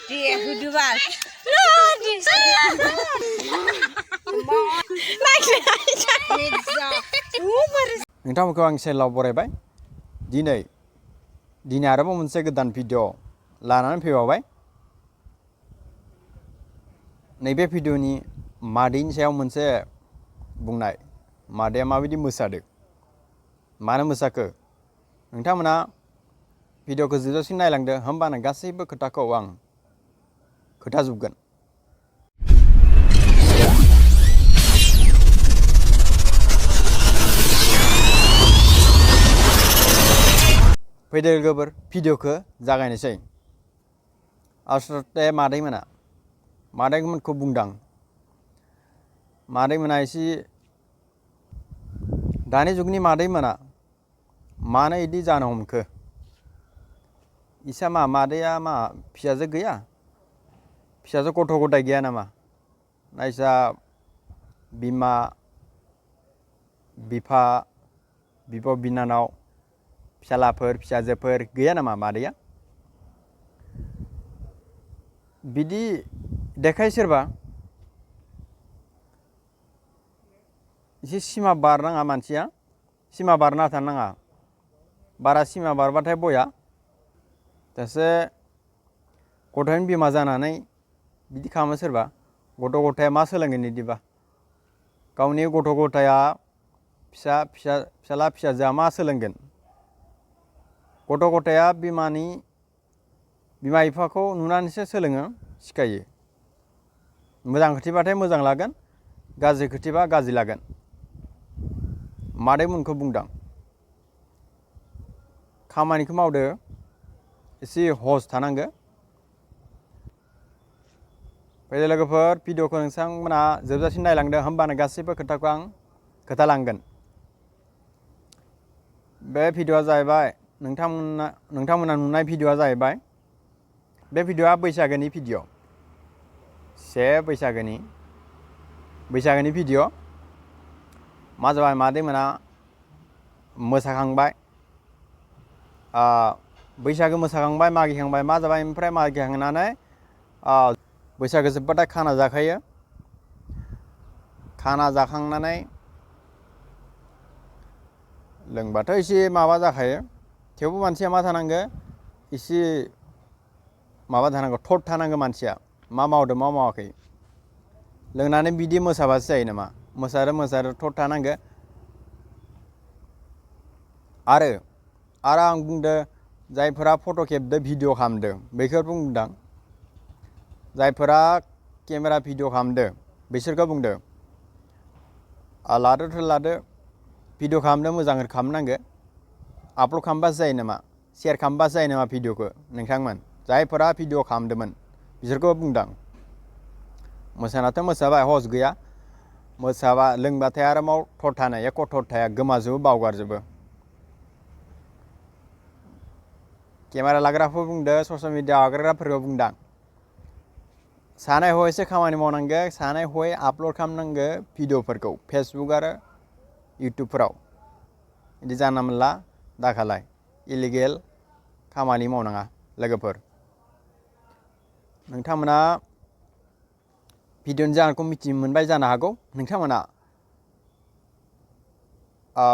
Dia hudual. नोंथांमोनखौ आं चेनेलाव बरायबाय दिनै आरोबाव मोनसे गोदान भिडिअ लानानै फैबावबाय नैबे भिडिअनि मादैनि सायाव मोनसे बुंनाय मादैया माबायदि मोसादों मानो मोसाखो नोंथांमोना भिडिअखौ जोबजासिम नायलांदो होमबानो गासैबो खोथाखौ आं खोन्थाजोबगोन। फैदो लोगोफोर भिडिअखौ जागायनोसै। आसलथे मादैमोनखौ बुंदां मादैमोना एसे दानि जुगनि मादैमोना मानो इदि जानो हमखो इसा मादैया फिसाजो गैया फिसाजो गथ' गथाय गैया नामा नायसा बिमा बिफा बिब' बिनानाव फिसालाफोर फिसाजोफोर गैया नामा मादैया बिदि देखाय सोरबा एसे सिमा बारनाङा मानसिया सिमा बारना थानाङा बारा सिमा बारबाथाय बया दासो गथ'नि बिमा जानानै बिदि खालामो सोरबा गथ' गथाया मा सोलोंगोन बिदिबा गावनि गथ' गथाया फिसाला फिसाजोआ मा सोलोंगोन गथ' गथाया बिमा बिफाखौ नुनानैसो सोलोङो सिखायो मोजां खोथिबाथाय मोजां लागोन गाज्रि खोथिबा गाज्रि लागोन मादैमोनखौ बुंदां खामानिखौ मावदो एसे हस थानांगो फैदो लोगोफोर भिडिअखौ नोंथांमोना जोबजासिम नायलांदो होमबानो गासैबो खोथाखौ आं खोथालांगोन। बे भिडिअआ जाहैबाय नोंथांमोना नुनाय भिडिअआ जाहैबाय बे भिडिअआ बैसागोनि भिडिअ से बैसागोनि भिडिअ मा जाबाय मादैमोना मोसाखांबाय बैसागो मोसाखांबाय मागिखांबाय मा जाबाय ओमफ्राय मागिखांनानै बैसागो जोबबाथाय खाना जाखायो खाना जाखांनानै लोंबाथ' एसे माबा जाखायो थेवबो मानसिया मा थानांगो एसे माबा थानांगौ थट थानांगौ मानसिया मा मावदों मा मावाखै लोंनानै बिदि मोसाबासो जायो नामा मोसारो थट थानांगो आरो आं बुंदों जायफोरा फट' खेबदो भिडिअ खालामदों बेखौ बुंदां जायफोरा केमेरा भिडिअ खालामदो बिसोरखौ बुंदो लादो भिडिअ खालामदो मोजां खालामनांगो आपल'ड खालामबासो जायो नामा शेयार खालामबासो जायो नामा भिडिअखौ नोंथांमोन जायफोरा भिडिअ खालामदोंमोन बिसोरखौ बुंदां मोसानाथ' मोसाबाय हस गैया मोसाबा लोंबाथाय आरो माव थट थानाय एख' थट थाया गोमाजोबो बावगारजोबो केमेरा लाग्राफोर बुंदो ससियेल मिडिया आगारग्राफोरखौ बुंदां सानाय हयैसो खामानि मावनांगो सानाय हयै आपल'ड खालामनांगो भिडिअफोरखौ फेसबुक आरो इउटुबफोराव बिदि जानला मोनला दाखालाय इलिगेल खामानि मावनाङा लोगोफोर नोंथांमोना भिडिअनि जाहोनखौ मिथिनो मोनबाय जानो हागौ नोंथांमोना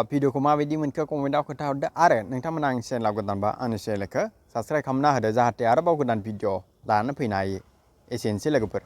भिडिअखौ माबायदि मोनखो कमेन्टआव खोन्थाहरदो आरो नोंथांमोना आंनि चेनेलाव गोदानबा आंनि चेनेलखौ साबस्क्राइब खालामना होदो जाहाथे आरोबाव गोदान भिडिअ लानानै फैनो हायो एसेनोसै लोगोफोर।